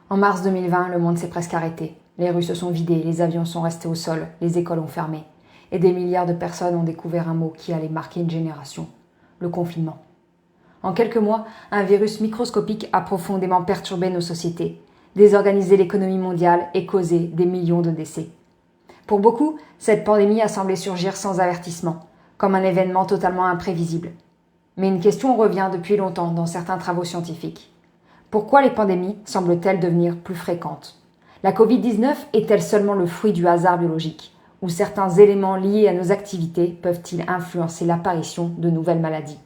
En mars 2020, le monde s'est presque arrêté. Les rues se sont vidées, les avions sont restés au sol, les écoles ont fermé. Et des milliards de personnes ont découvert un mot qui allait marquer une génération, le confinement. En quelques mois, un virus microscopique a profondément perturbé nos sociétés, désorganisé l'économie mondiale et causé des millions de décès. Pour beaucoup, cette pandémie a semblé surgir sans avertissement, comme un événement totalement imprévisible. Mais une question revient depuis longtemps dans certains travaux scientifiques. Pourquoi les pandémies semblent-elles devenir plus fréquentes ? La Covid-19 est-elle seulement le fruit du hasard biologique, ou certains éléments liés à nos activités peuvent-ils influencer l'apparition de nouvelles maladies ?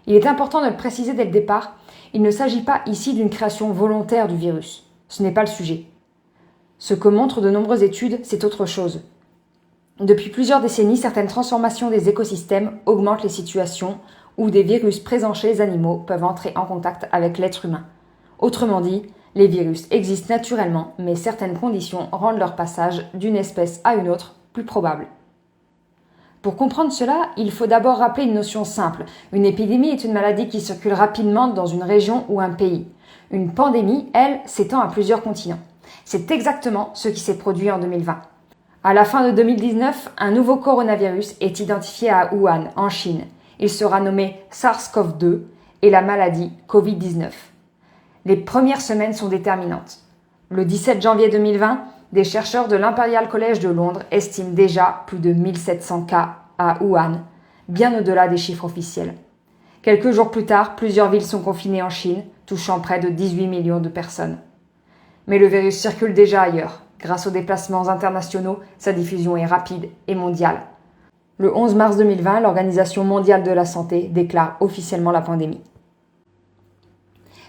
Il est important de le préciser dès le départ, il ne s'agit pas ici d'une création volontaire du virus. Ce n'est pas le sujet. Ce que montrent de nombreuses études, c'est autre chose. Depuis plusieurs décennies, certaines transformations des écosystèmes augmentent les situations où des virus présents chez les animaux peuvent entrer en contact avec l'être humain. Autrement dit, les virus existent naturellement, mais certaines conditions rendent leur passage d'une espèce à une autre plus probable. Pour comprendre cela, il faut d'abord rappeler une notion simple. Une épidémie est une maladie qui circule rapidement dans une région ou un pays. Une pandémie, elle, s'étend à plusieurs continents. C'est exactement ce qui s'est produit en 2020. À la fin de 2019, un nouveau coronavirus est identifié à Wuhan, en Chine. Il sera nommé SARS-CoV-2 et la maladie Covid-19. Les premières semaines sont déterminantes. Le 17 janvier 2020, des chercheurs de l'Imperial College de Londres estiment déjà plus de 1700 cas à Wuhan, bien au-delà des chiffres officiels. Quelques jours plus tard, plusieurs villes sont confinées en Chine, touchant près de 18 millions de personnes. Mais le virus circule déjà ailleurs. Grâce aux déplacements internationaux, sa diffusion est rapide et mondiale. Le 11 mars 2020, l'Organisation mondiale de la santé déclare officiellement la pandémie.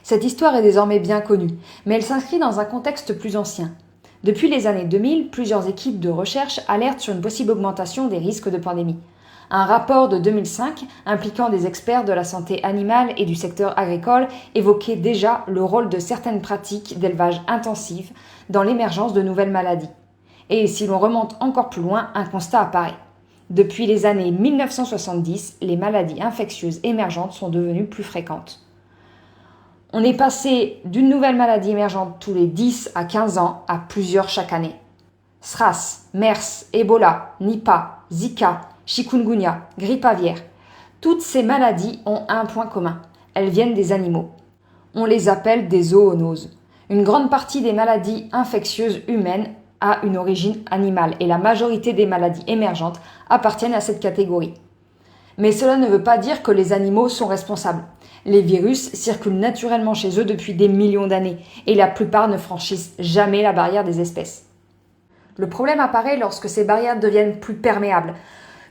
Cette histoire est désormais bien connue, mais elle s'inscrit dans un contexte plus ancien. Depuis les années 2000, plusieurs équipes de recherche alertent sur une possible augmentation des risques de pandémie. Un rapport de 2005, impliquant des experts de la santé animale et du secteur agricole, évoquait déjà le rôle de certaines pratiques d'élevage intensif dans l'émergence de nouvelles maladies. Et si l'on remonte encore plus loin, un constat apparaît. Depuis les années 1970, les maladies infectieuses émergentes sont devenues plus fréquentes. On est passé d'une nouvelle maladie émergente tous les 10 à 15 ans à plusieurs chaque année. SRAS, MERS, Ebola, Nipah, Zika, chikungunya, grippe aviaire. Toutes ces maladies ont un point commun. Elles viennent des animaux. On les appelle des zoonoses. Une grande partie des maladies infectieuses humaines a une origine animale et la majorité des maladies émergentes appartiennent à cette catégorie. Mais cela ne veut pas dire que les animaux sont responsables. Les virus circulent naturellement chez eux depuis des millions d'années et la plupart ne franchissent jamais la barrière des espèces. Le problème apparaît lorsque ces barrières deviennent plus perméables.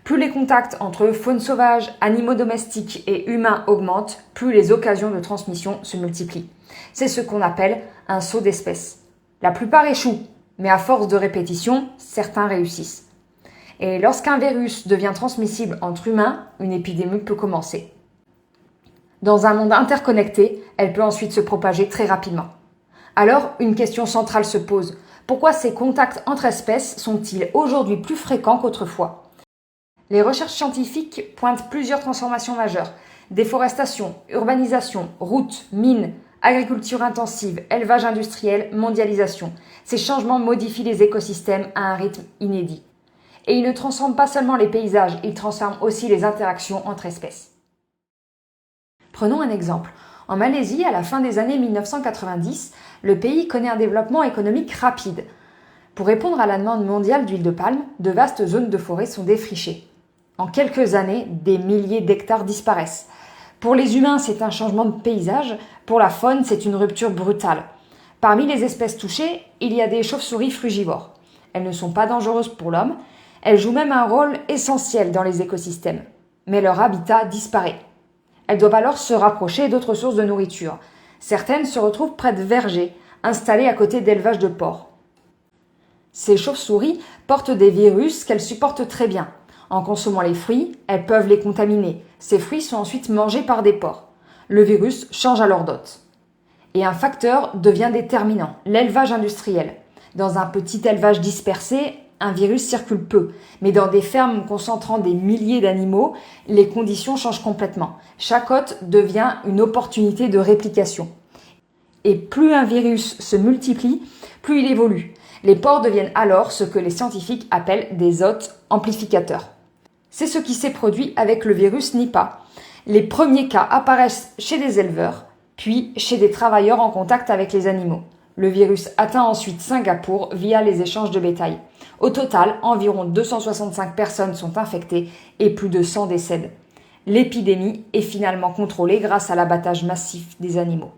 Plus les contacts entre faune sauvage, animaux domestiques et humains augmentent, plus les occasions de transmission se multiplient. C'est ce qu'on appelle un saut d'espèces. La plupart échouent, mais à force de répétition, certains réussissent. Et lorsqu'un virus devient transmissible entre humains, une épidémie peut commencer. Dans un monde interconnecté, elle peut ensuite se propager très rapidement. Alors, une question centrale se pose. Pourquoi ces contacts entre espèces sont-ils aujourd'hui plus fréquents qu'autrefois ? Les recherches scientifiques pointent plusieurs transformations majeures. Déforestation, urbanisation, routes, mines, agriculture intensive, élevage industriel, mondialisation. Ces changements modifient les écosystèmes à un rythme inédit. Et ils ne transforment pas seulement les paysages, ils transforment aussi les interactions entre espèces. Prenons un exemple. En Malaisie, à la fin des années 1990, le pays connaît un développement économique rapide. Pour répondre à la demande mondiale d'huile de palme, de vastes zones de forêt sont défrichées. En quelques années, des milliers d'hectares disparaissent. Pour les humains, c'est un changement de paysage. Pour la faune, c'est une rupture brutale. Parmi les espèces touchées, il y a des chauves-souris frugivores. Elles ne sont pas dangereuses pour l'homme. Elles jouent même un rôle essentiel dans les écosystèmes. Mais leur habitat disparaît. Elles doivent alors se rapprocher d'autres sources de nourriture. Certaines se retrouvent près de vergers, installés à côté d'élevages de porcs. Ces chauves-souris portent des virus qu'elles supportent très bien. En consommant les fruits, elles peuvent les contaminer. Ces fruits sont ensuite mangés par des porcs. Le virus change alors d'hôte. Et un facteur devient déterminant, l'élevage industriel. Dans un petit élevage dispersé, un virus circule peu. Mais dans des fermes concentrant des milliers d'animaux, les conditions changent complètement. Chaque hôte devient une opportunité de réplication. Et plus un virus se multiplie, plus il évolue. Les pores deviennent alors ce que les scientifiques appellent des hôtes amplificateurs. C'est ce qui s'est produit avec le virus Nipah. Les premiers cas apparaissent chez des éleveurs, puis chez des travailleurs en contact avec les animaux. Le virus atteint ensuite Singapour via les échanges de bétail. Au total, environ 265 personnes sont infectées et plus de 100 décèdent. L'épidémie est finalement contrôlée grâce à l'abattage massif des animaux.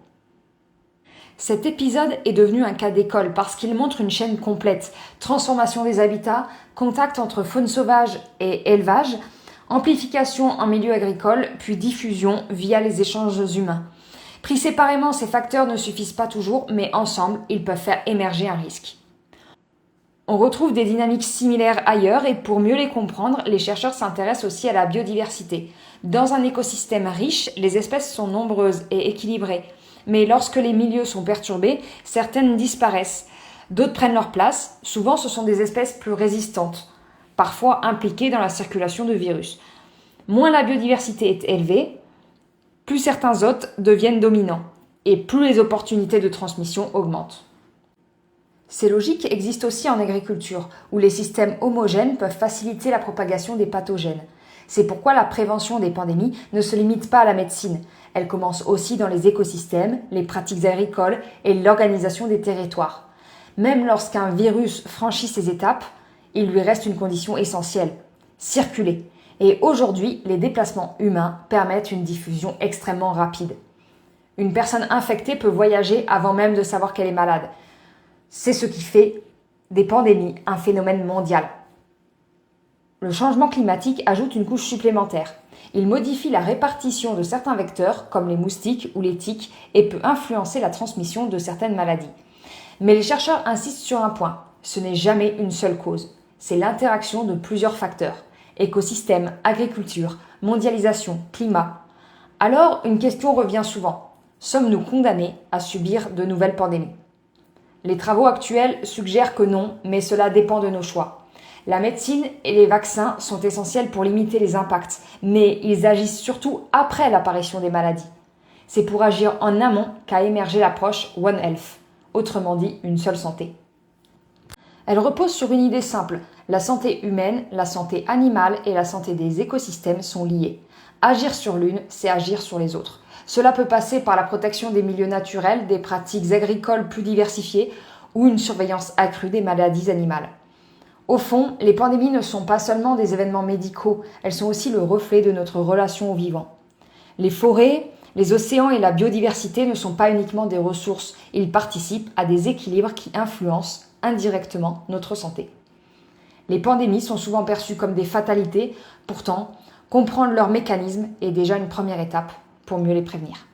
Cet épisode est devenu un cas d'école parce qu'il montre une chaîne complète: transformation des habitats, contact entre faune sauvage et élevage, amplification en milieu agricole, puis diffusion via les échanges humains. Pris séparément, ces facteurs ne suffisent pas toujours, mais ensemble, ils peuvent faire émerger un risque. On retrouve des dynamiques similaires ailleurs et pour mieux les comprendre, les chercheurs s'intéressent aussi à la biodiversité. Dans un écosystème riche, les espèces sont nombreuses et équilibrées. Mais lorsque les milieux sont perturbés, certaines disparaissent. D'autres prennent leur place. Souvent, ce sont des espèces plus résistantes, parfois impliquées dans la circulation de virus. Moins la biodiversité est élevée, plus certains hôtes deviennent dominants et plus les opportunités de transmission augmentent. Ces logiques existent aussi en agriculture, où les systèmes homogènes peuvent faciliter la propagation des pathogènes. C'est pourquoi la prévention des pandémies ne se limite pas à la médecine. Elle commence aussi dans les écosystèmes, les pratiques agricoles et l'organisation des territoires. Même lorsqu'un virus franchit ces étapes, il lui reste une condition essentielle: circuler. Et aujourd'hui, les déplacements humains permettent une diffusion extrêmement rapide. Une personne infectée peut voyager avant même de savoir qu'elle est malade. C'est ce qui fait des pandémies un phénomène mondial. Le changement climatique ajoute une couche supplémentaire. Il modifie la répartition de certains vecteurs, comme les moustiques ou les tiques, et peut influencer la transmission de certaines maladies. Mais les chercheurs insistent sur un point: ce n'est jamais une seule cause. C'est l'interaction de plusieurs facteurs: écosystème, agriculture, mondialisation, climat. Alors, une question revient souvent: sommes-nous condamnés à subir de nouvelles pandémies? Les travaux actuels suggèrent que non, mais cela dépend de nos choix. La médecine et les vaccins sont essentiels pour limiter les impacts, mais ils agissent surtout après l'apparition des maladies. C'est pour agir en amont qu'a émergé l'approche One Health, autrement dit une seule santé. Elle repose sur une idée simple: la santé humaine, la santé animale et la santé des écosystèmes sont liées. Agir sur l'une, c'est agir sur les autres. Cela peut passer par la protection des milieux naturels, des pratiques agricoles plus diversifiées ou une surveillance accrue des maladies animales. Au fond, les pandémies ne sont pas seulement des événements médicaux, elles sont aussi le reflet de notre relation au vivant. Les forêts, les océans et la biodiversité ne sont pas uniquement des ressources, ils participent à des équilibres qui influencent indirectement notre santé. Les pandémies sont souvent perçues comme des fatalités, pourtant, comprendre leurs mécanismes est déjà une première étape pour mieux les prévenir.